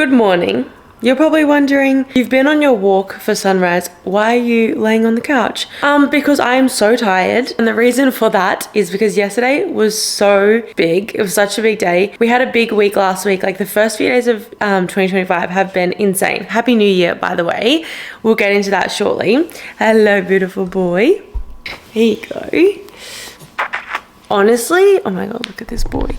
Good morning. You're probably wondering, you've been on your walk for sunrise, why are you laying on the couch? Because I am so tired, and the reason for that is because yesterday was so big. It was such a big day. We had a big week last week. Like the first few days of 2025 have been insane. Happy New Year, by the way. We'll get into that shortly. Hello, beautiful boy. Here you go. Honestly, oh my God, look at this boy.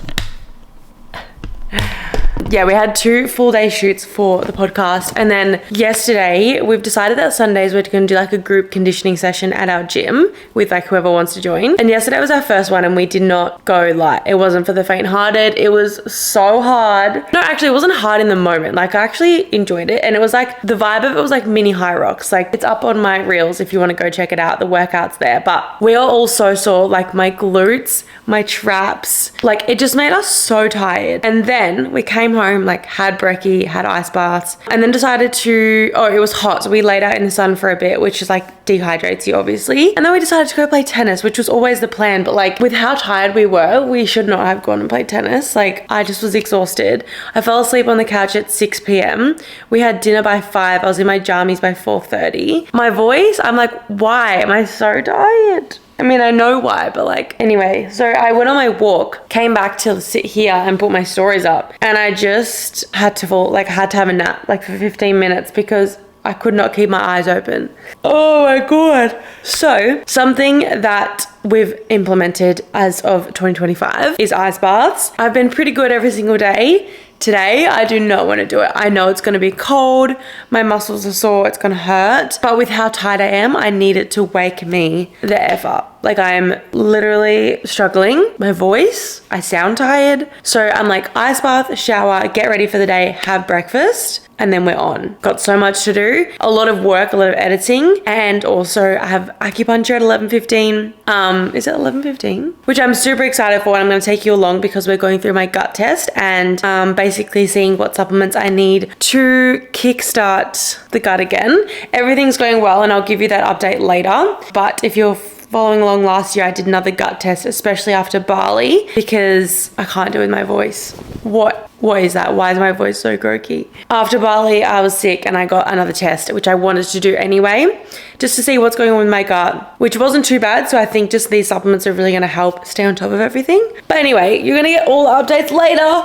Yeah, we had 2 full day shoots for the podcast, and then yesterday we've decided that Sundays we're going to do like a group conditioning session at our gym with like whoever wants to join. And yesterday was our first one, and we did not go light. It wasn't for the faint-hearted. It was so hard. No, actually it wasn't hard in the moment. Like I actually enjoyed it, and it was like the vibe of it was like mini high rocks. Like it's up on my reels if you want to go check it out. The workout's there, but we are all so sore. Like my glutes, my traps, like it just made us so tired. And then we came home, like had brekkie, had ice baths, and then decided to, it was hot, so we laid out in the sun for a bit, which is like dehydrates you obviously. And then we decided to go play tennis, which was always the plan, but like with how tired we were, we should not have gone and played tennis. Like I just was exhausted. I fell asleep on the couch at 6 p.m. We had dinner by 5. I was in my jammies by 4:30. My voice, I'm like, why am I so tired? I mean, I know why, but like, anyway, so I went on my walk, came back to sit here and put my stories up, and I just had to have a nap like for 15 minutes because I could not keep my eyes open. Oh my God. So something that we've implemented as of 2025 is ice baths. I've been pretty good every single day. Today, I do not want to do it. I know it's going to be cold. My muscles are sore. It's going to hurt. But with how tired I am, I need it to wake me the F up. Like I am literally struggling. My voice, I sound tired. So I'm like ice bath, shower, get ready for the day, have breakfast, and then we're on. Got so much to do. A lot of work, a lot of editing. And also I have acupuncture at 11:15. Is it 11:15? Which I'm super excited for. And I'm going to take you along because we're going through my gut test and basically seeing what supplements I need to kickstart the gut again. Everything's going well, and I'll give you that update later. But if you're following along, last year I did another gut test, especially after Bali, because I can't do it with my voice. What is that? Why is my voice so croaky? After Bali, I was sick and I got another test, which I wanted to do anyway, just to see what's going on with my gut, which wasn't too bad. So I think just these supplements are really going to help stay on top of everything. But anyway, you're going to get all the updates later.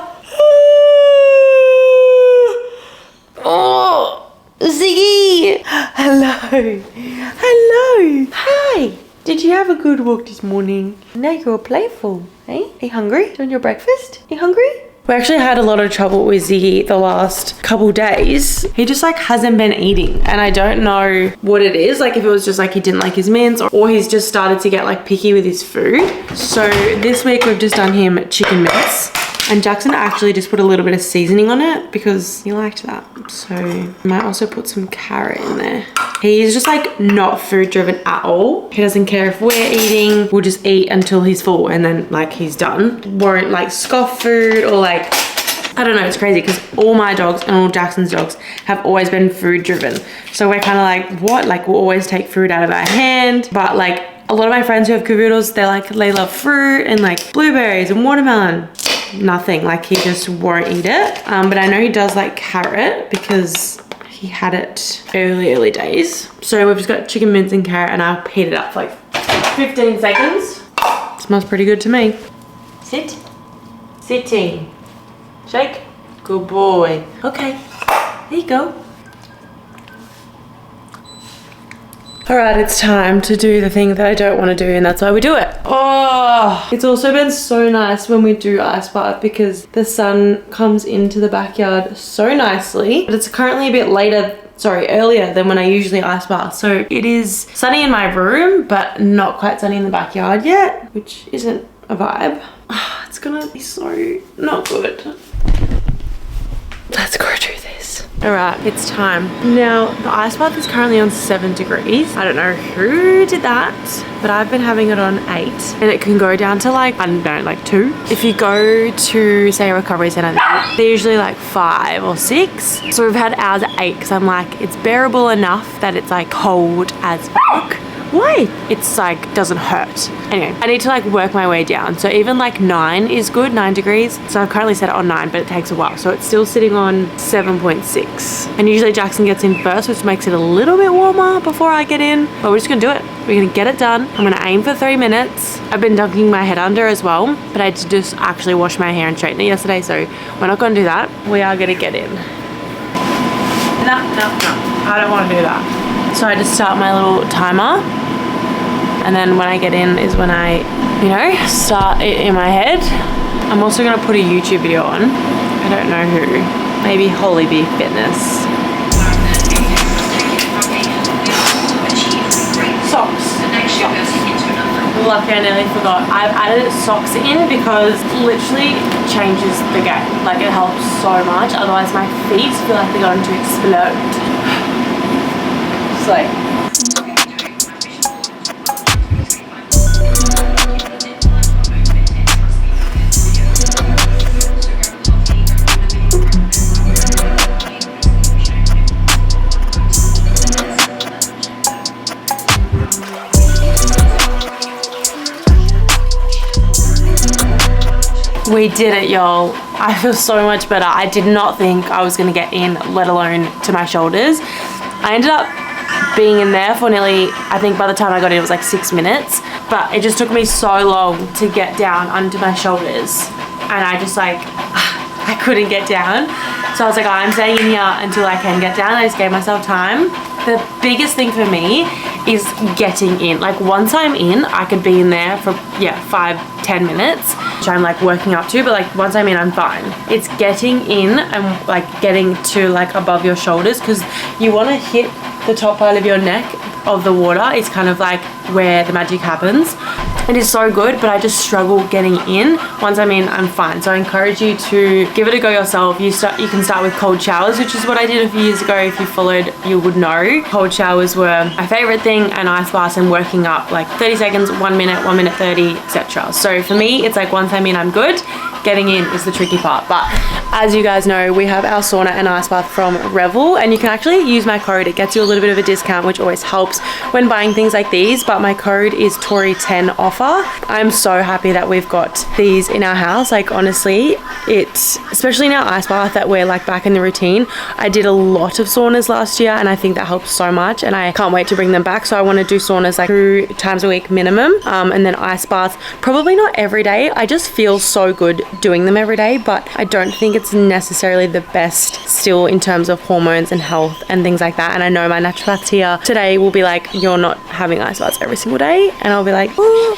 Oh, Ziggy. Hello. Hi. Did you have a good walk this morning? Now you're all playful, eh? Are you hungry? Doing your breakfast? Are you hungry? We actually had a lot of trouble with Ziggy the last couple days. He just like hasn't been eating, and I don't know what it is. Like if it was just like he didn't like his mints, or he's just started to get like picky with his food. So this week we've just done him chicken mints. And Jackson actually just put a little bit of seasoning on it because he liked that. So I might also put some carrot in there. He's just like not food driven at all. He doesn't care if we're eating. We'll just eat until he's full, and then like he's done. Won't like scoff food or like, I don't know, it's crazy because all my dogs and all Jackson's dogs have always been food driven. So we're kind of like, what? Like we'll always take food out of our hand. But like a lot of my friends who have cavoodles, they love fruit and like blueberries and watermelon. Nothing, like he just won't eat it. But I know he does like carrot because he had it early days. So we've just got chicken mince and carrot, and I'll heat it up for like 15 seconds. Smells pretty good to me. Sitting. Shake. Good boy. Okay, there you go. All right, it's time to do the thing that I don't want to do, and that's why we do it. Oh, it's also been so nice when we do ice bath because the sun comes into the backyard so nicely. But it's currently a bit earlier than when I usually ice bath. So it is sunny in my room, but not quite sunny in the backyard yet, which isn't a vibe. Oh, it's gonna be so not good. Let's go do this. All right, it's time. Now, the ice bath is currently on 7 degrees. I don't know who did that, but I've been having it on 8, and it can go down to like, I don't know, like 2. If you go to, say, a recovery center, they're usually like 5 or 6. So we've had ours at 8 because I'm like, it's bearable enough that it's like cold as fuck, why? It's like, doesn't hurt. Anyway, I need to like work my way down. So even like 9 is good, 9 degrees. So I've currently set it on 9, but it takes a while. So it's still sitting on 7.6. And usually Jackson gets in first, which makes it a little bit warmer before I get in. But we're just gonna do it. We're gonna get it done. I'm gonna aim for 3 minutes. I've been dunking my head under as well, but I had to just actually wash my hair and straighten it yesterday, so we're not gonna do that. We are gonna get in. No, I don't wanna do that. So I just start my little timer, and then when I get in is when I, you know, start it in my head. I'm also gonna put a YouTube video on. I don't know who. Maybe Holy Bee Fitness. Socks. Lucky I nearly forgot. I've added socks in because literally changes the game. Like it helps so much. Otherwise my feet feel like they're going to explode. It's like we did it, y'all. I feel so much better. I did not think I was gonna get in, let alone to my shoulders. I ended up being in there for nearly, I think by the time I got in it was like 6 minutes, but it just took me so long to get down onto my shoulders, and I just like, I couldn't get down. So I was like, oh, I'm staying in here until I can get down. I just gave myself time. The biggest thing for me is getting in. Like once I'm in, I could be in there for 5-10 minutes, which I'm like working up to, but like once I'm in, I'm fine. It's getting in and like getting to like above your shoulders, because you want to hit the top part of your neck of the water. It's kind of like where the magic happens. It is so good, but I just struggle getting in. Once I'm in, I'm fine. So I encourage you to give it a go yourself. You can start with cold showers, which is what I did a few years ago. If you followed, you would know. Cold showers were my favorite thing, and ice baths and working up like 30 seconds, 1 minute, 1 minute 30, etc. So for me, it's like once I'm in, I'm good. Getting in is the tricky part. But as you guys know, we have our sauna and ice bath from Revel, and you can actually use my code. It gets you a little bit of a discount, which always helps when buying things like these. But my code is TORI10 offer. I'm so happy that we've got these in our house. Like honestly, it's especially in our ice bath that we're like back in the routine. I did a lot of saunas last year, and I think that helps so much, and I can't wait to bring them back. So I want to do saunas like 2 times a week minimum, and then ice baths probably not every day. I just feel so good doing them every day, but I don't think it's necessarily the best still in terms of hormones and health and things like that. And I know my naturopaths here today will be like, you're not having ice baths every single day, and I'll be like, ooh.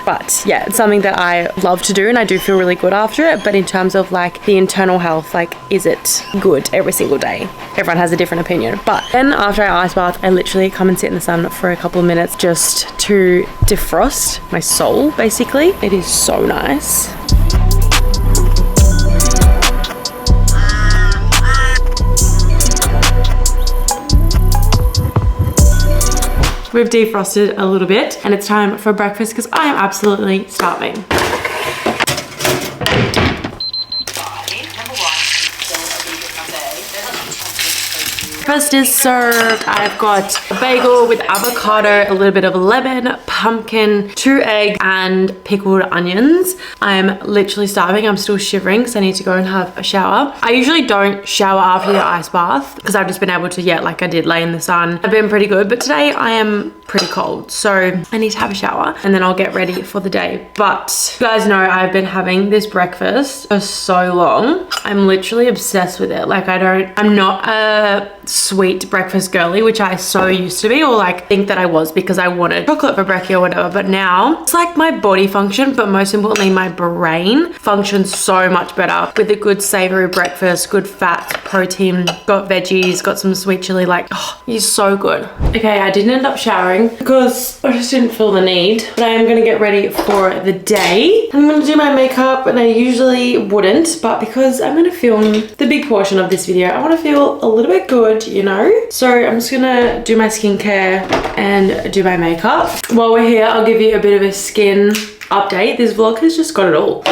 But yeah, it's something that I love to do, and I do feel really good after it. But in terms of like the internal health, like is it good every single day? Everyone has a different opinion. But then after I ice bath, I literally come and sit in the sun for a couple of minutes just to defrost my soul, basically. It is so nice. We've defrosted a little bit, and it's time for breakfast because I am absolutely starving. Breakfast is served. I've got a bagel with avocado, a little bit of lemon, pumpkin, 2 eggs, and pickled onions. I'm literally starving. I'm still shivering because I need to go and have a shower. I usually don't shower after the ice bath because I've just been able to, like I did, lay in the sun. I've been pretty good, but today I am pretty cold, so I need to have a shower and then I'll get ready for the day. But you guys know I've been having this breakfast for so long. I'm literally obsessed with it. Like I'm not a sweet breakfast girly, which I so used to be, or like think that I was because I wanted chocolate for brekkie or whatever. But now it's like my body function, but most importantly my brain functions so much better with a good savory breakfast, good fats, protein, got veggies, got some sweet chili. Like, oh, it's so good. Okay, I didn't end up showering because I just didn't feel the need, but I am gonna get ready for the day. I'm gonna do my makeup, and I usually wouldn't, but because I'm gonna film the big portion of this video, I want to feel a little bit good, you know? So I'm just gonna do my skincare and do my makeup. While we're here, I'll give you a bit of a skin update. This vlog has just got it all.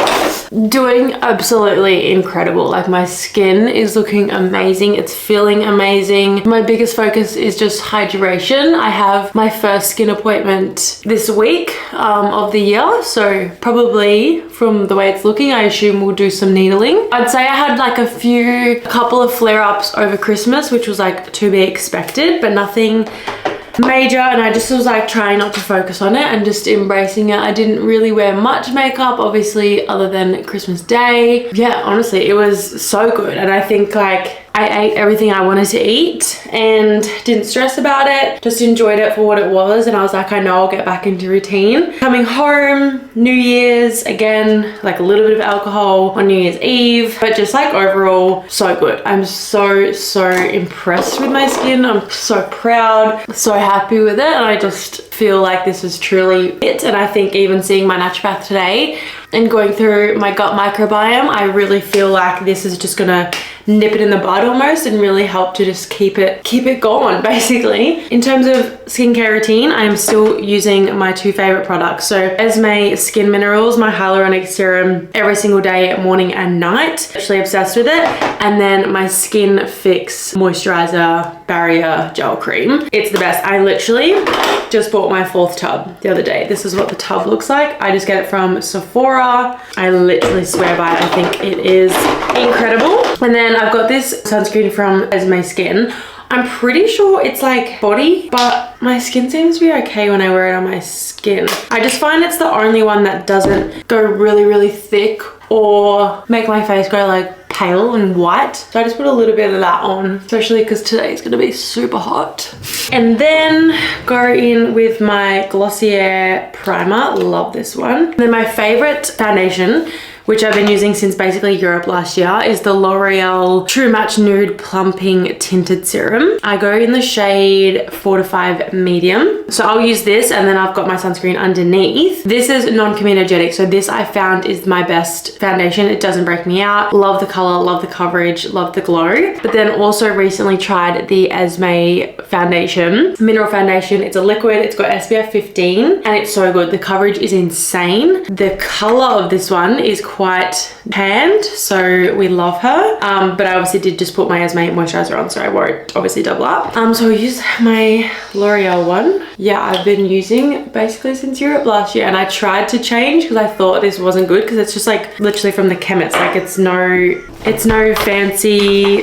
Doing absolutely incredible. Like, my skin is looking amazing. It's feeling amazing. My biggest focus is just hydration. I have my first skin appointment this week of the year, so probably from the way it's looking, I assume we'll do some needling. I'd say I had like a couple of flare-ups over Christmas, which was like to be expected, but nothing major, and I just was like trying not to focus on it and just embracing it. I didn't really wear much makeup, obviously, other than Christmas Day. Yeah, honestly, it was so good, and I think like I ate everything I wanted to eat and didn't stress about it, just enjoyed it for what it was, and I was like, I know I'll get back into routine. Coming home, New Year's, again, like a little bit of alcohol on New Year's Eve, but just like overall, so good. I'm so impressed with my skin. I'm so proud, so happy with it, and I just feel like this is truly it. And I think even seeing my naturopath today and going through my gut microbiome, I really feel like this is just gonna nip it in the bud almost and really help to just keep it going, basically. In terms of skincare routine, I am still using my two favorite products. So Esme Skin Minerals, my hyaluronic serum, every single day, morning and night. Actually obsessed with it. And then my Skin Fix moisturizer barrier gel cream. It's the best. I literally just bought my 4th tub the other day. This is what the tub looks like. I just get it from Sephora. I literally swear by it. I think it is incredible. And then I've got this sunscreen from Esme Skin. I'm pretty sure it's like body, but my skin seems to be okay when I wear it on my skin. I just find it's the only one that doesn't go really thick or make my face go like pale and white. So I just put a little bit of that on, especially because today is going to be super hot. And then go in with my Glossier primer. Love this one. And then my favorite foundation, which I've been using since basically Europe last year, is the L'Oreal True Match Nude Plumping Tinted Serum. I go in the shade 4 to 5 medium. So I'll use this, and then I've got my sunscreen underneath. This is non-comedogenic, so this I found is my best foundation. It doesn't break me out. Love the color, love the coverage, love the glow. But then also recently tried the Esme foundation, mineral foundation. It's a liquid, it's got SPF 15, and it's so good. The coverage is insane. The color of this one is quite tanned, so we love her. But I obviously did just put my Esme moisturizer on, so I won't obviously double up. So I use my L'Oreal one. Yeah, I've been using basically since Europe last year, and I tried to change because I thought this wasn't good, because it's just like literally from the chemist. Like it's no fancy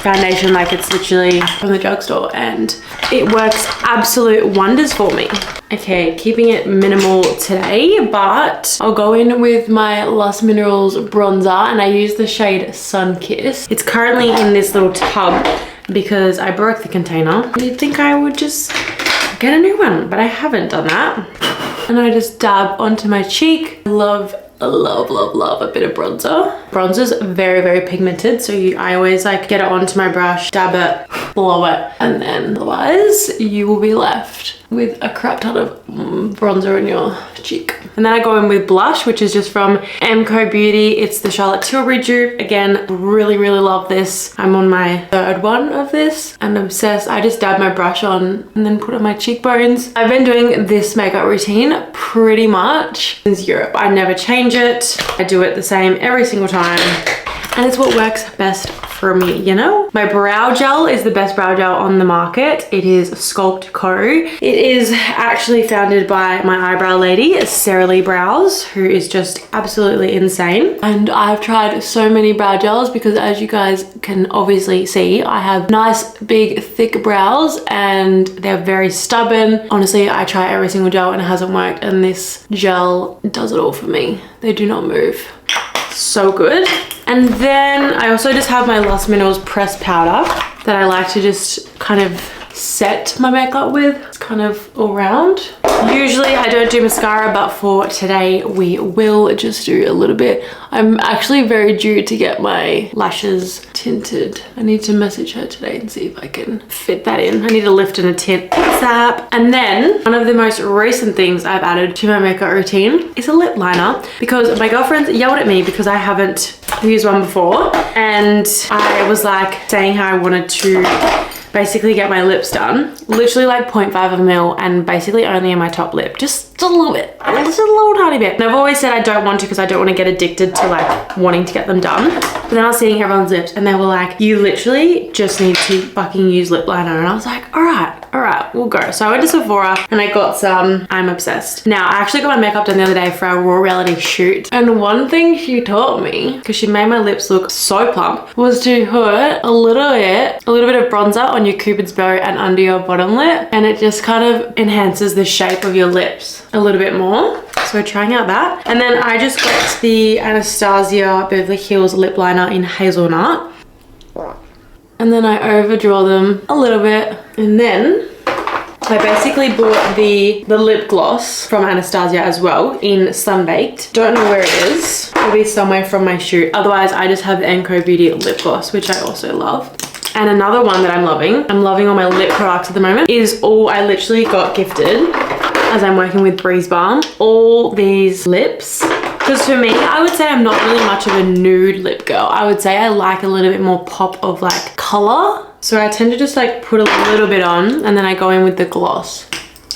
foundation, like it's literally from the drugstore, and it works absolute wonders for me. Okay, keeping it minimal today, but I'll go in with my Lush Minerals bronzer, and I use the shade Sun Kiss. It's currently in this little tub because I broke the container. You'd think I would just get a new one, but I haven't done that. And I just dab onto my cheek. Love a bit of bronzer. Bronzer's very pigmented, so I always like get it onto my brush, dab it, blow it, and then otherwise you will be left with a crap ton of bronzer on your cheek. And then I go in with blush, which is just from MCO Beauty. It's the Charlotte Tilbury dupe. Again, really love this. I'm on my 3rd one of this and obsessed. I just dab my brush on and then put on my cheekbones. I've been doing this makeup routine pretty much since Europe. I never change it. I do it the same every single time, and it's what works best for me, you know? My brow gel is the best brow gel on the market. It is Sculpt Co. It is actually founded by my eyebrow lady, Sarah Lee Brows, who is just absolutely insane. And I've tried so many brow gels because, as you guys can obviously see, I have nice, big, thick brows and they're very stubborn. Honestly, I try every single gel and it hasn't worked, and this gel does it all for me. They do not move. So good. And then I also just have my Lush Minerals pressed powder that I like to just kind of set my makeup with. It's kind of all round. Usually I don't do mascara, but for today we will just do a little bit. I'm actually very due to get my lashes tinted. I need to message her today and see if I can fit that in. I need a lift and a tint ASAP. And then one of the most recent things I've added to my makeup routine is a lip liner, because my girlfriends yelled at me because I haven't used one before, and I was like saying how I wanted to basically get my lips done. Literally like 0.5 of a mil and basically only in my top lip. Just a little bit, just a little tiny bit. And I've always said I don't want to because I don't want to get addicted to like wanting to get them done. But then I was seeing everyone's lips and they were like, you literally just need to fucking use lip liner. And I was like, all right, we'll go. So I went to Sephora and I got some I'm Obsessed. Now I actually got my makeup done the other day for our Raw Reality shoot. And one thing she taught me, because she made my lips look so plump, was to put a little bit of bronzer on your Cupid's bow and under your bottom lip. And it just kind of enhances the shape of your lips a little bit more. So we're trying out that. And then I just got the Anastasia Beverly Hills lip liner in Hazelnut. And then I overdraw them a little bit. And then I basically bought the lip gloss from Anastasia as well in Sunbaked. Don't know where it is. It'll be somewhere from my shoot. Otherwise, I just have the Enco Beauty lip gloss, which I also love. And another one that I'm loving all my lip products at the moment, is all I literally got gifted as I'm working with Breeze Balm. All these lips. Because for me, I would say I'm not really much of a nude lip girl. I would say I like a little bit more pop of like color. So I tend to just like put a little bit on and then I go in with the gloss.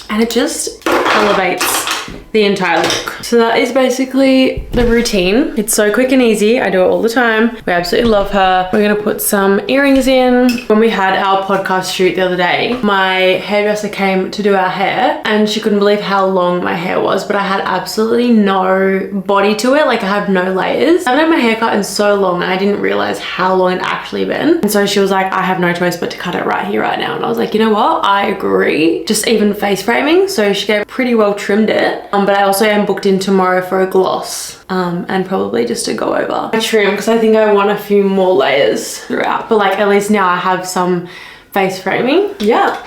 And it just elevates the entire look. So that is basically the routine. It's so quick and easy. I do it all the time. We absolutely love her. We're gonna put some earrings in. When we had our podcast shoot the other day, my hairdresser came to do our hair and she couldn't believe how long my hair was, but I had absolutely no body to it. Like I have no layers. I haven't had my hair cut in so long and I didn't realize how long it actually been. And so she was like, I have no choice but to cut it right here, right now. And I was like, you know what? I agree. Just even face framing. So she gave pretty well trimmed it. But I also am booked in tomorrow for a gloss and probably just to go over my trim because I think I want a few more layers throughout. But like at least now I have some face framing. Yeah.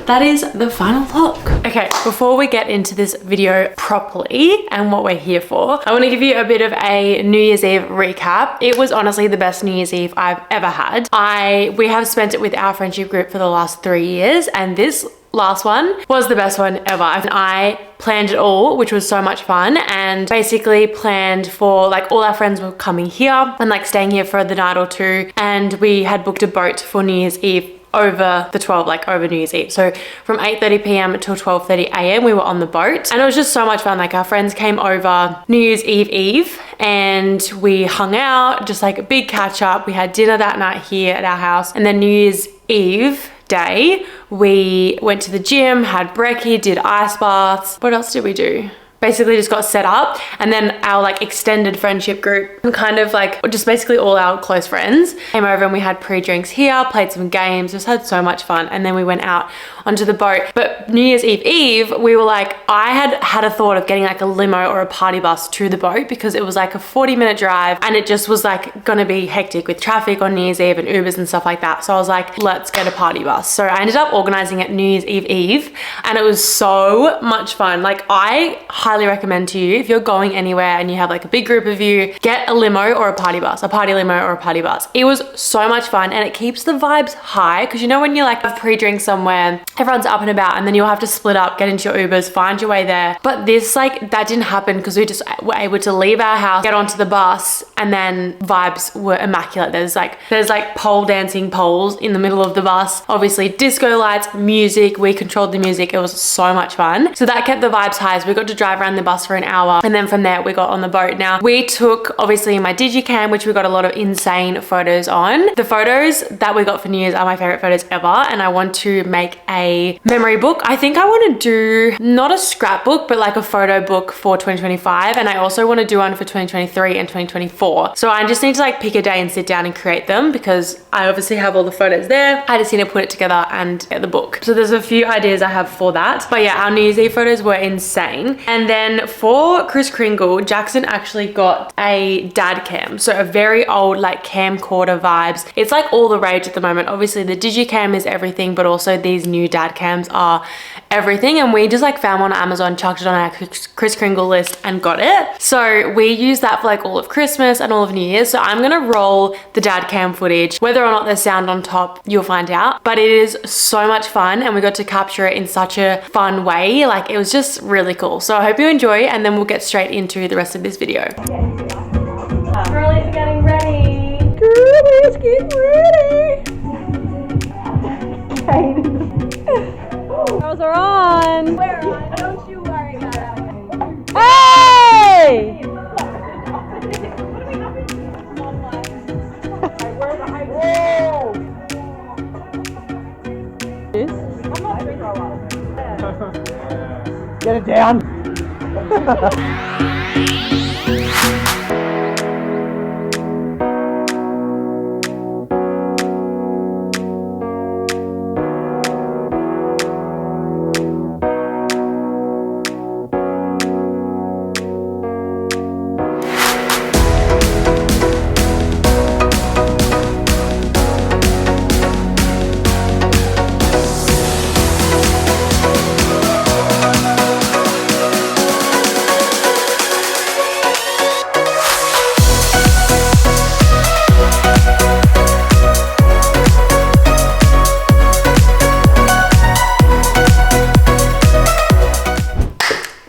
That is the final look. Okay, before we get into this video properly and what we're here for, I want to give you a bit of a New Year's Eve recap. It was honestly the best New Year's Eve I've ever had. We have spent it with our friendship group for the last 3 years, and this last one was the best one ever. I planned it all, which was so much fun, and basically planned for like all our friends were coming here and like staying here for the night or two, and we had booked a boat for New Year's Eve over the 12, like over New Year's Eve. So from 8:30 p.m. till 12:30 a.m. we were on the boat, and it was just so much fun. Like our friends came over New Year's Eve and we hung out, just like a big catch up. We had dinner that night here at our house, and then New Year's Eve day we went to the gym, had brekkie, did ice baths. What else did we do? Basically just got set up, and then our like extended friendship group and kind of like just basically all our close friends came over and we had pre-drinks here, played some games, just had so much fun, and then we went out onto the boat. But New Year's Eve we were like, I had a thought of getting like a limo or a party bus to the boat because it was like a 40-minute drive and it just was like gonna be hectic with traffic on New Year's Eve and Ubers and stuff like that. So I was like, let's get a party bus. So I ended up organizing it New Year's Eve and it was so much fun. Like I highly recommend to you, if you're going anywhere and you have like a big group of you, get a limo or a party bus, a party limo or a party bus. It was so much fun and it keeps the vibes high, because you know when you like have pre-drinks somewhere, everyone's up and about, and then you'll have to split up, get into your Ubers, find your way there. But this, like, that didn't happen because we just were able to leave our house, get onto the bus, and then vibes were immaculate. There's like pole dancing poles in the middle of the bus, obviously disco lights, music. We controlled the music. It was so much fun. So that kept the vibes high. So we got to drive around the bus for an hour, and then from there we got on the boat. Now we took obviously my digicam, which we got a lot of insane photos on. The photos that we got for New Year's are my favorite photos ever, and I want to make a memory book. I think I want to do not a scrapbook but like a photo book for 2025, and I also want to do one for 2023 and 2024. So I just need to like pick a day and sit down and create them, because I obviously have all the photos there. I just need to put it together and get the book. So there's a few ideas I have for that. But yeah, our New Year's Eve photos were insane. And then for Kris Kringle, Jackson actually got a dad cam. So a very old like camcorder vibes. It's like all the rage at the moment. Obviously the digicam is everything, but also these new dad cams are everything. And we just like found one on Amazon, chucked it on our Kris Kringle list and got it. So we use that for like all of Christmas and all of New Year's. So I'm gonna roll the dad cam footage. Whether or not there's sound on top, you'll find out. But it is so much fun, and we got to capture it in such a fun way. Like it was just really cool. So I hope you enjoy, and then we'll get straight into the rest of this video. Girlie's getting ready. Girlie's getting ready. are on. We're on. Don't you worry about that. Hey! Get it down.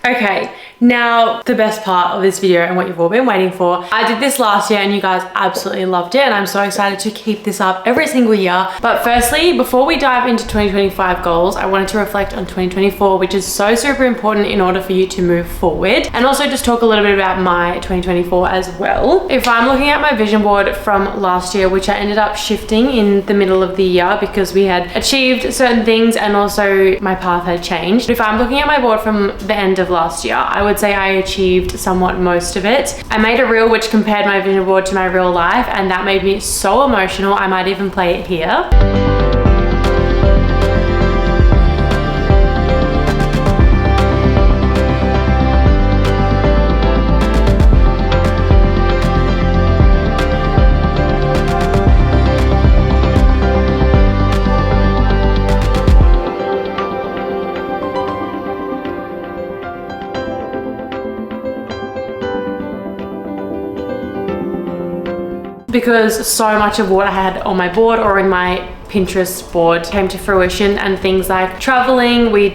Okay, now the best part of this video and what you've all been waiting for. I did this last year and you guys absolutely loved it, and I'm so excited to keep this up every single year. But firstly, before we dive into 2025 goals, I wanted to reflect on 2024, which is so super important in order for you to move forward, and also just talk a little bit about my 2024 as well. If I'm looking at my vision board from last year, which I ended up shifting in the middle of the year because we had achieved certain things and also my path had changed. If I'm looking at my board from the end of last year, I would say I achieved somewhat most of it. I made a reel which compared my vision board to my real life, and that made me so emotional. I might even play it here. Because so much of what I had on my board or in my Pinterest board came to fruition, and things like traveling, we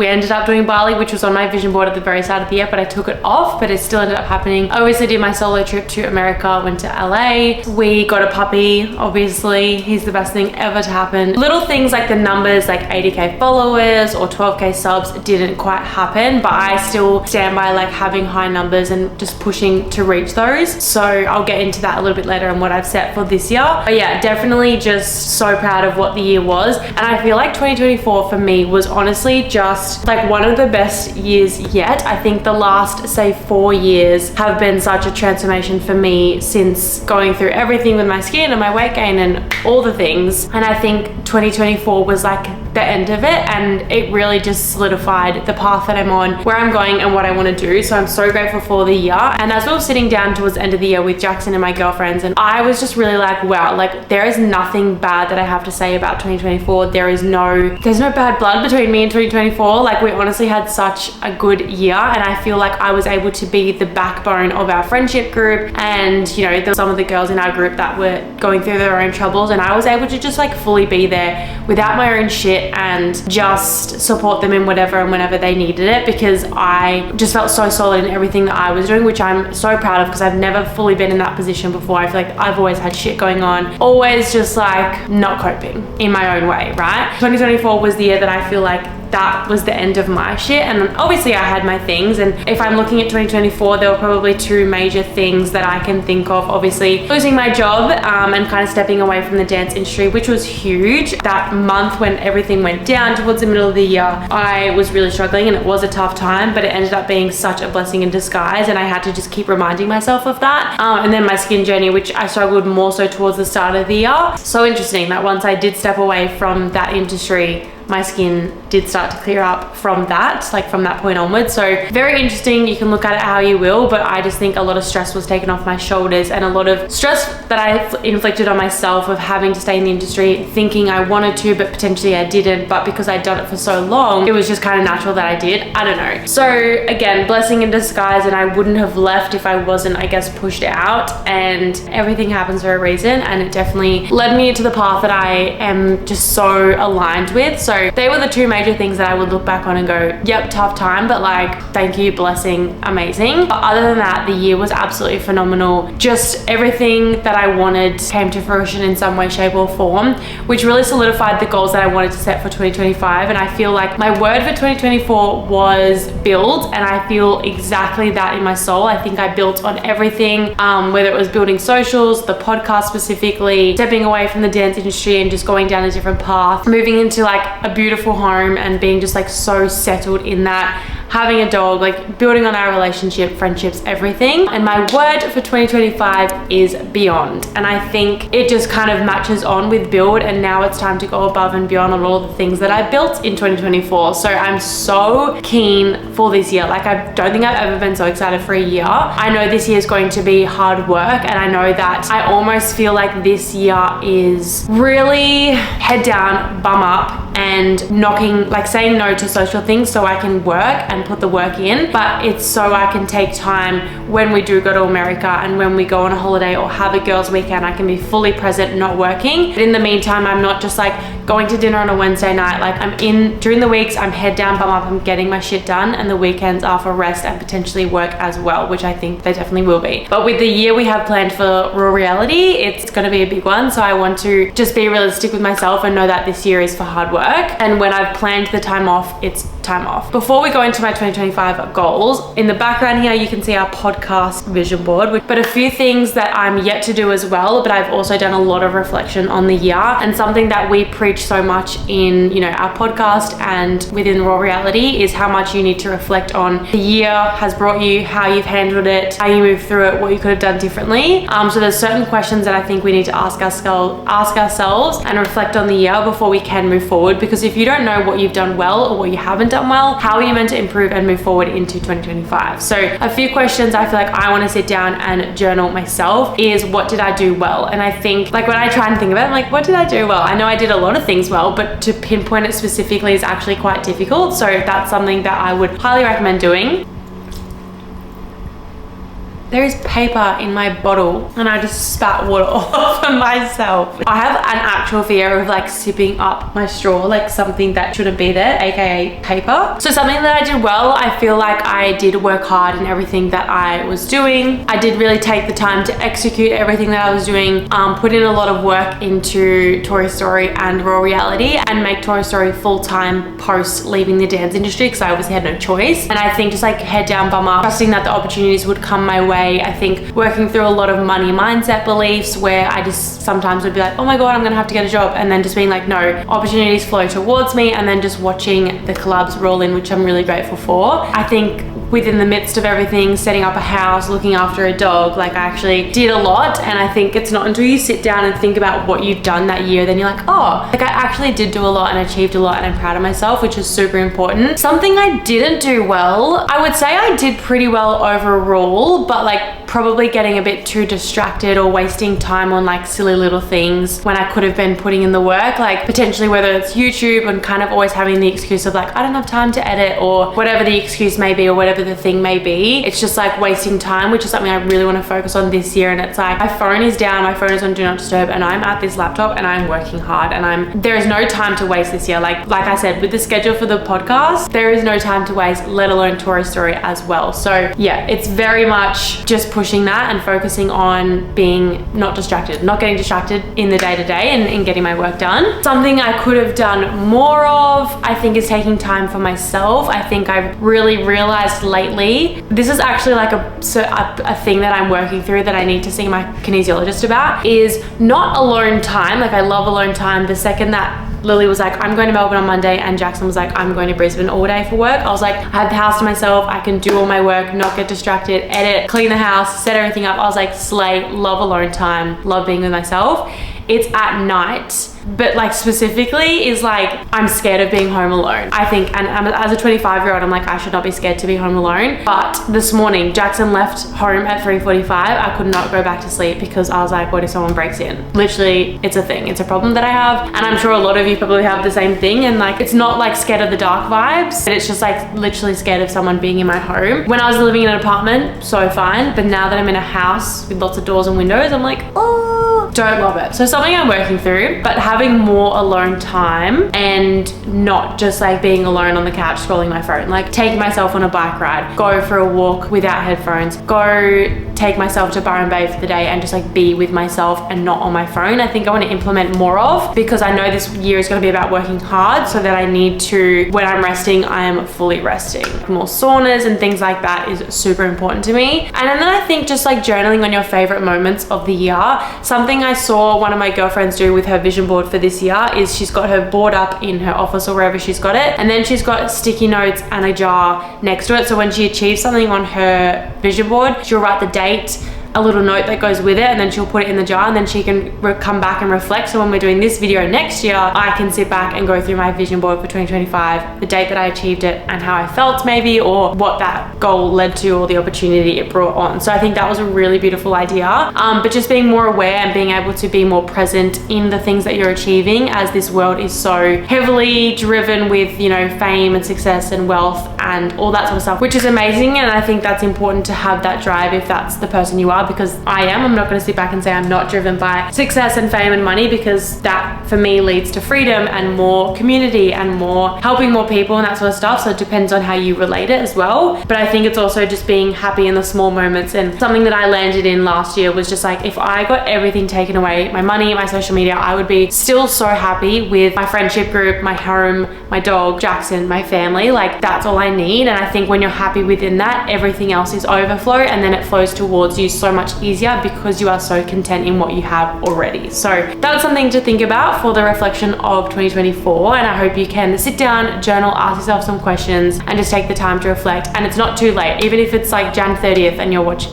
ended up doing Bali, which was on my vision board at the very start of the year, but I took it off, but it still ended up happening. I obviously did my solo trip to America, went to LA. We got a puppy, obviously. He's the best thing ever to happen. Little things like the numbers, like 80k followers or 12k subs didn't quite happen, but I still stand by like having high numbers and just pushing to reach those. So I'll get into that a little bit later and what I've set for this year. But yeah, definitely just so proud of what the year was, and I feel like 2024 for me was honestly just like one of the best years yet. I think the last say 4 years have been such a transformation for me since going through everything with my skin and my weight gain and all the things, and I think 2024 was like the end of it, and it really just solidified the path that I'm on, where I'm going and what I want to do. So I'm so grateful for the year. And as we were sitting down towards the end of the year with Jackson and my girlfriends, and I was just really like, wow, like there is nothing bad that I have to say about 2024. There's no bad blood between me and 2024. Like we honestly had such a good year, and I feel like I was able to be the backbone of our friendship group, and you know, there were some of the girls in our group that were going through their own troubles, and I was able to just like fully be there without my own shit and just support them in whatever and whenever they needed it, because I just felt so solid in everything that I was doing, which I'm so proud of because I've never fully been in that position before. I feel like I've always had shit going on, always just like not coping in my own way, right? 2024 was the year that I feel like that was the end of my shit, and obviously I had my things, and if I'm looking at 2024, there were probably two major things that I can think of. Obviously losing my job and kind of stepping away from the dance industry, which was huge. That month when everything went down towards the middle of the year, I was really struggling and it was a tough time, but it ended up being such a blessing in disguise, and I had to just keep reminding myself of that. And then my skin journey, which I struggled more so towards the start of the year. So interesting that once I did step away from that industry, my skin did start to clear up from that, like from that point onwards. So very interesting. You can look at it how you will, but I just think a lot of stress was taken off my shoulders, and a lot of stress that I inflicted on myself of having to stay in the industry, thinking I wanted to, but potentially I didn't. But because I'd done it for so long, it was just kind of natural that I did. I don't know. So again, blessing in disguise, and I wouldn't have left if I wasn't, I guess, pushed out, and everything happens for a reason. And it definitely led me into the path that I am just so aligned with. So So they were the two major things that I would look back on and go, yep, tough time, but like, thank you, blessing, amazing. But other than that, the year was absolutely phenomenal. Just everything that I wanted came to fruition in some way, shape or form, which really solidified the goals that I wanted to set for 2025. And I feel like my word for 2024 was build, and I feel exactly that in my soul. I think I built on everything, whether it was building socials, the podcast specifically, stepping away from the dance industry and just going down a different path, moving into like a beautiful home and being just like so settled in that, having a dog, like building on our relationship, friendships, everything. And my word for 2025 is beyond. And I think it just kind of matches on with build, and now it's time to go above and beyond on all the things that I built in 2024. So I'm so keen for this year. Like, I don't think I've ever been so excited for a year. I know this year is going to be hard work, and I know that I almost feel like this year is really head down, bum up, and knocking, like saying no to social things so I can work and put the work in, but it's so I can take time when we do go to America and when we go on a holiday or have a girls' weekend, I can be fully present, not working. But in the meantime, I'm not just like going to dinner on a Wednesday night. Like, I'm in during the weeks, I'm head down, bum up, I'm getting my shit done, and the weekends are for rest and potentially work as well, which I think they definitely will be. But with the year we have planned for Raw Reality, it's going to be a big one. So I want to just be realistic with myself and know that this year is for hard work. And when I've planned the time off, it's time off. Before we go into my 2025 goals, in the background here, you can see our podcast vision board, but a few things that I'm yet to do as well, but I've also done a lot of reflection on the year, and something that we preach so much in, you know, our podcast and within Raw Reality is how much you need to reflect on the year has brought you, how you've handled it, how you moved through it, what you could have done differently. So there's certain questions that I think we need to ask ourselves and reflect on the year before we can move forward, because if you don't know what you've done well or what you haven't done well, how are you meant to improve and move forward into 2025? So a few questions I feel like I want to sit down and journal myself is, what did I do well? And I think, like, when I try and think about it, I'm like, what did I do well? I know I did a lot of things well, but to pinpoint it specifically is actually quite difficult. So that's something that I would highly recommend doing. There is paper in my bottle and I just spat water all over myself. I have an actual fear of like sipping up my straw, like something that shouldn't be there, aka paper. So something that I did well, I feel like I did work hard in everything that I was doing. I did really take the time to execute everything that I was doing, put in a lot of work into TORISSTORY and Raw Reality, and make TORISSTORY full-time post leaving the dance industry, because I obviously had no choice. And I think just like head down, bum up, trusting that the opportunities would come my way. I think working through a lot of money mindset beliefs where I just sometimes would be like, oh my God, I'm gonna have to get a job. And then just being like, no, opportunities flow towards me. And then just watching the collabs roll in, which I'm really grateful for. I think within the midst of everything, setting up a house, looking after a dog, like I actually did a lot. And I think it's not until you sit down and think about what you've done that year, then you're like, oh, like I actually did do a lot and achieved a lot, and I'm proud of myself, which is super important. Something I didn't do well, I would say I did pretty well overall, but like probably getting a bit too distracted or wasting time on like silly little things when I could have been putting in the work, like potentially whether it's YouTube and kind of always having the excuse of like, I don't have time to edit, or whatever the excuse may be, or whatever the thing may be. It's just like wasting time, which is something I really want to focus on this year. And it's like, my phone is down, my phone is on do not disturb, and I'm at this laptop and I'm working hard, and there is no time to waste this year. Like I said, with the schedule for the podcast, there is no time to waste, let alone TORISSTORY as well. So yeah, it's very much just pushing that and focusing on being not distracted, not getting distracted in the day-to-day, and getting my work done. Something I could have done more of, I think, is taking time for myself. I think I've really realized lately, this is actually like a thing that I'm working through that I need to see my kinesiologist about, is not alone time. Like I love alone time. The second that Lily was like, I'm going to Melbourne on Monday, and Jackson was like, I'm going to Brisbane all day for work, I was like, I have the house to myself, I can do all my work, not get distracted, edit, clean the house, set everything up. I was like, slay, love alone time, love being with myself. It's at night, but like specifically is like, I'm scared of being home alone. I think, and as a 25-year-old, I'm like, I should not be scared to be home alone. But this morning, Jackson left home at 3:45. I could not go back to sleep because I was like, what if someone breaks in? Literally, it's a thing. It's a problem that I have. And I'm sure a lot of you probably have the same thing. And like, it's not like scared of the dark vibes, but it's just like literally scared of someone being in my home. When I was living in an apartment, so fine. But now that I'm in a house with lots of doors and windows, I'm like, oh, don't love it. So something I'm working through, but having more alone time and not just like being alone on the couch scrolling my phone. Like take myself on a bike ride, go for a walk without headphones, go take myself to Byron Bay for the day and just like be with myself and not on my phone. I think I want to implement more of, because I know this year is going to be about working hard, so that I need to, when I'm resting, I am fully resting. More saunas and things like that is super important to me. And then I think just like journaling on your favorite moments of the year. Something I saw one of my girlfriends do with her vision board for this year is she's got her board up in her office or wherever she's got it, and then she's got sticky notes and a jar next to it. So when she achieves something on her vision board, she'll write the date, a little note that goes with it, and then she'll put it in the jar, and then she can come back and reflect. So when we're doing this video next year, I can sit back and go through my vision board for 2025, the date that I achieved it and how I felt maybe, or what that goal led to, or the opportunity it brought on. So I think that was a really beautiful idea. But just being more aware and being able to be more present in the things that you're achieving, as this world is so heavily driven with, you know, fame and success and wealth and all that sort of stuff, which is amazing. And I think that's important to have that drive if that's the person you are, because I am. I'm not going to sit back and say I'm not driven by success and fame and money, because that for me leads to freedom and more community and more helping more people and that sort of stuff. So it depends on how you relate it as well. But I think it's also just being happy in the small moments. And something that I landed in last year was just like, if I got everything taken away, my money, my social media, I would be still so happy with my friendship group, my home, my dog, Jackson, my family. Like that's all I need. And I think when you're happy within that, everything else is overflow, and then it flows towards you so much easier because you are so content in what you have already. So that's something to think about for the reflection of 2024. And I hope you can sit down, journal, ask yourself some questions, and just take the time to reflect. And it's not too late. Even if it's like Jan 30th and you're watching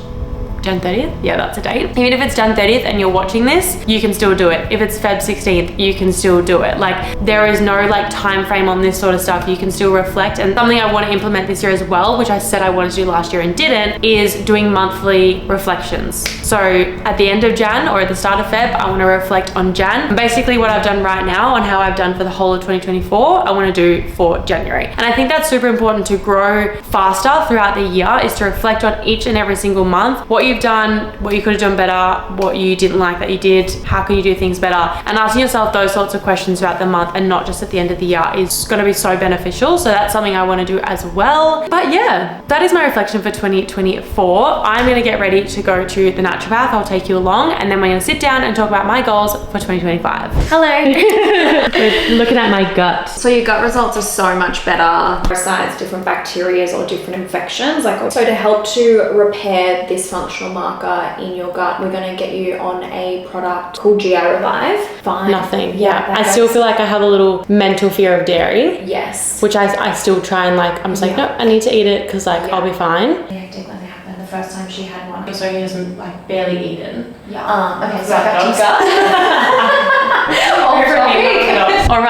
Jan 30th? Yeah, that's a date. Even if it's Jan 30th and you're watching this, you can still do it. If it's Feb 16th, you can still do it. Like there is no like time frame on this sort of stuff. You can still reflect. And something I want to implement this year as well, which I said I wanted to do last year and didn't, is doing monthly reflections. So at the end of Jan or at the start of Feb, I want to reflect on Jan. And basically what I've done right now on how I've done for the whole of 2024, I want to do for January. And I think that's super important to grow faster throughout the year, is to reflect on each and every single month, what you've done, what you could have done better, what you didn't like that you did, how can you do things better, and asking yourself those sorts of questions throughout the month and not just at the end of the year is going to be so beneficial. So that's something I want to do as well. But yeah, that is my reflection for 2024. I'm going to get ready to go to the naturopath. I'll take you along, and then we're going to sit down and talk about my goals for 2025. Hello. We're looking at my gut. So your gut results are so much better besides different bacteria or different infections. So to help to repair this functional marker in your gut, we're going to get you on a product called GI Revive. Fine. Nothing. Yeah. I still feel like I have a little mental fear of dairy. Yes. Which I still try and like, I'm just like, no, I need to eat it because like I'll be fine. Hectic when it happened the first time she had one. So he hasn't like barely eaten. Yeah. Okay, so back to gut. All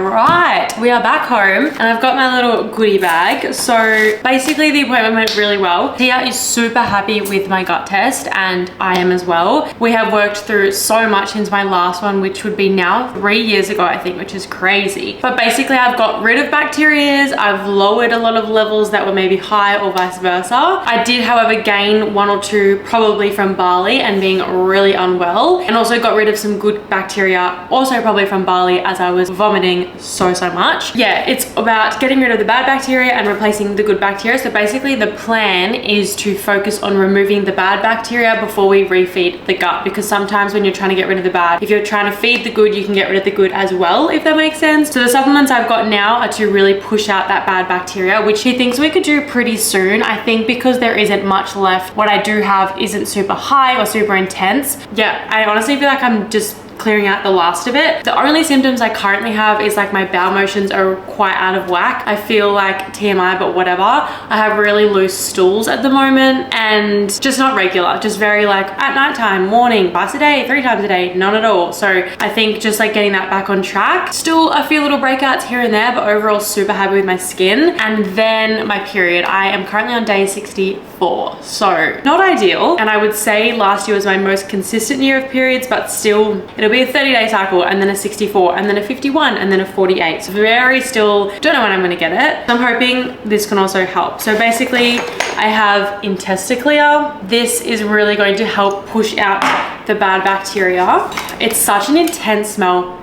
right. We are back home and I've got my little goodie bag. So basically the appointment went really well. Tia is super happy with my gut test and I am as well. We have worked through so much since my last one, which would be now 3 years ago, I think, which is crazy. But basically I've got rid of bacteria. I've lowered a lot of levels that were maybe high or vice versa. I did, however, gain 1 or 2 probably from Bali and being really unwell, and also got rid of some good bacteria, also probably from Bali, as I was vomiting so much. Yeah, it's about getting rid of the bad bacteria and replacing the good bacteria. So basically the plan is to focus on removing the bad bacteria before we refeed the gut, because sometimes when you're trying to get rid of the bad, if you're trying to feed the good, you can get rid of the good as well, if that makes sense. So the supplements I've got now are to really push out that bad bacteria, which he thinks we could do pretty soon. I think because there isn't much left, what I do have isn't super high or super intense. Yeah, I honestly feel like I'm just clearing out the last of it. The only symptoms I currently have is like my bowel motions are quite out of whack. I feel like TMI, but whatever. I have really loose stools at the moment and just not regular, just very like at nighttime, morning, twice a day, 3 times a day, none at all. So I think just like getting that back on track. Still a few little breakouts here and there, but overall super happy with my skin. And then my period, I am currently on day 64. So not ideal. And I would say last year was my most consistent year of periods, but still it'll be a 30-day cycle and then a 64 and then a 51 and then a 48. So very still, don't know when I'm gonna get it. I'm hoping this can also help. So basically I have Intesticlear. This is really going to help push out the bad bacteria. It's such an intense smell.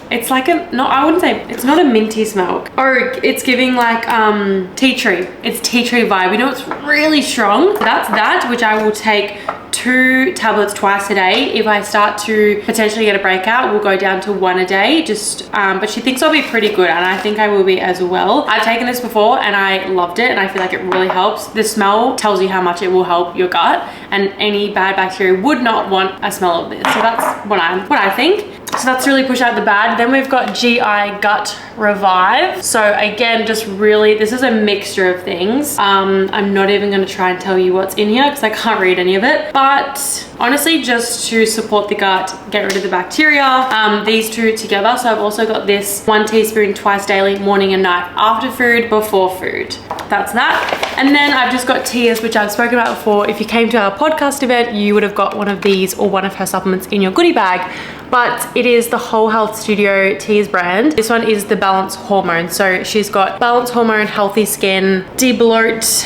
It's like I wouldn't say, it's not a minty smell. Or it's giving like tea tree. It's tea tree vibe. You know, it's really strong. That's that, which I will take 2 tablets twice a day. If I start to potentially get a breakout, we'll go down to 1 a day. But she thinks I'll be pretty good, and I think I will be as well. I've taken this before and I loved it, and I feel like it really helps. The smell tells you how much it will help your gut, and any bad bacteria would not want a smell of this. So that's what I think. So that's really pushed out the bad. Then we've got GI Gut Revive. So again, just really, this is a mixture of things. I'm not even gonna try and tell you what's in here because I can't read any of it. But honestly, just to support the gut, get rid of the bacteria. These 2 together. So I've also got this 1 teaspoon twice daily, morning and night, after food, before food. That's that. And then I've just got Tia's, which I've spoken about before. If you came to our podcast event, you would have got one of these or one of her supplements in your goodie bag. But it is the Whole Health Studio Tia's brand. This one is the Balance Hormone. So she's got Balance Hormone, Healthy Skin, De-bloat.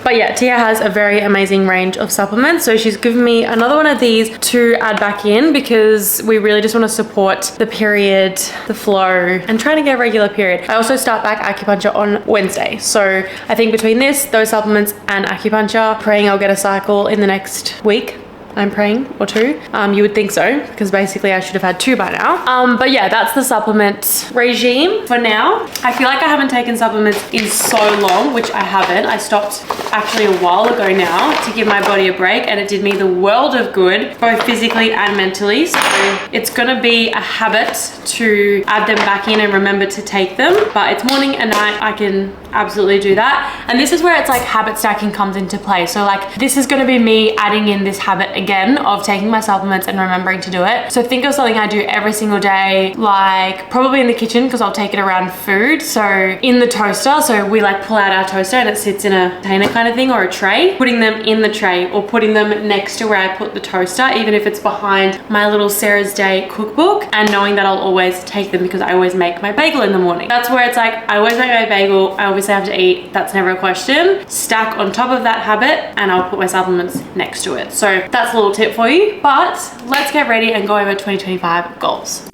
But yeah, Tia has a very amazing range of supplements. So she's given me another one of these to add back in because we really just want to support the period, the flow, and trying to get a regular period. I also start back acupuncture on Wednesday. So I think between this, those supplements, and acupuncture, praying I'll get a cycle in the next week. I'm praying, or 2. You would think so, because basically I should have had 2 by now. But yeah, that's the supplement regime for now. I feel like I haven't taken supplements in so long, which I haven't. I stopped actually a while ago now to give my body a break, and it did me the world of good, both physically and mentally. So it's gonna be a habit to add them back in and remember to take them. But it's morning and night, I can absolutely do that. And this is where it's like habit stacking comes into play. So like this is going to be me adding in this habit again of taking my supplements and remembering to do it. So think of something I do every single day, like probably in the kitchen because I'll take it around food. So in the toaster, so we like pull out our toaster and it sits in a container kind of thing or a tray, putting them in the tray or putting them next to where I put the toaster, even if it's behind my little Sarah's Day cookbook, and knowing that I'll always take them because I always make my bagel in the morning. That's where it's like, I always make my bagel, I always have to eat, that's never a question. Stack on top of that habit and I'll put my supplements next to it. So that's a little tip for you, but let's get ready and go over 2025 goals.